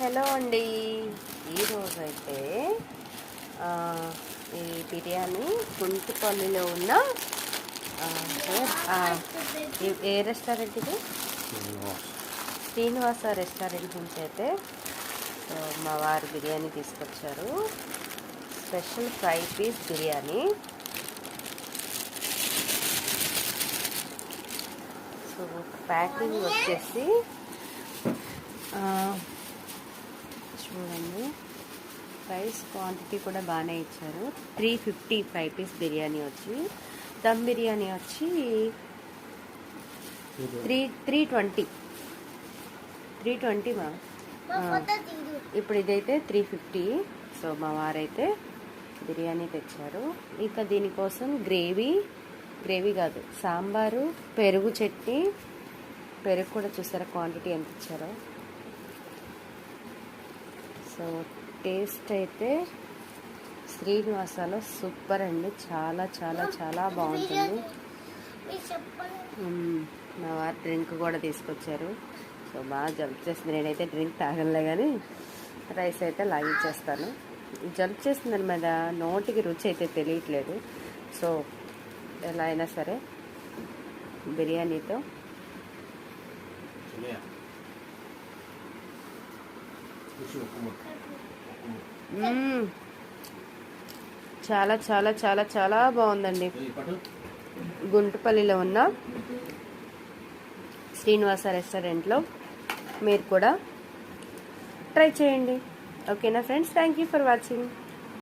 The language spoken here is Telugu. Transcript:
హలో అండి. ఈరోజైతే ఈ బిర్యానీ గుంటుపల్లిలో ఉన్న ఏ రెస్టారెంట్ ఇది? శ్రీనివాస రెస్టారెంట్ నుంచి అయితే మా వారు బిర్యానీ తీసుకొచ్చారు. Special fry piece biryani. So packing వచ్చేసి చూడండి, ప్రైస్ క్వాంటిటీ కూడా బాగానే ఇచ్చారు. 350 ఫ్రై పీస్ బిర్యానీ వచ్చి, దమ్ బిర్యానీ వచ్చి 320 మా ఇప్పుడు ఇదైతే 350. సో మా వారైతే బిర్యానీ తెచ్చారు. ఇంకా దీనికోసం గ్రేవీ కాదు, సాంబారు, పెరుగు చట్నీ. పెరుగు కూడా చూసారా క్వాంటిటీ ఎంత ఇచ్చారో. సో టేస్ట్ అయితే శ్రీనివాసాలో సూపర్ అండి. చాలా చాలా చాలా బాగుంటుంది. మా వారు డ్రింక్ కూడా తీసుకొచ్చారు. సో బాగా జంప్ చేస్తుంది. నేనైతే డ్రింక్ తాగలే కానీ రైస్ అయితే లాగించేస్తాను. జంప్ చేస్తుందని మీద నోటికి రుచి అయితే తెలియట్లేదు. సో ఎలా అయినా సరే బిర్యానీతో చాలా చాలా చాలా చాలా బాగుందండి. గుంటుపల్లిలో ఉన్న శ్రీనివాస రెస్టారెంట్లో మీరు కూడా ట్రై చేయండి. ఓకేనా friends? Thank you for watching.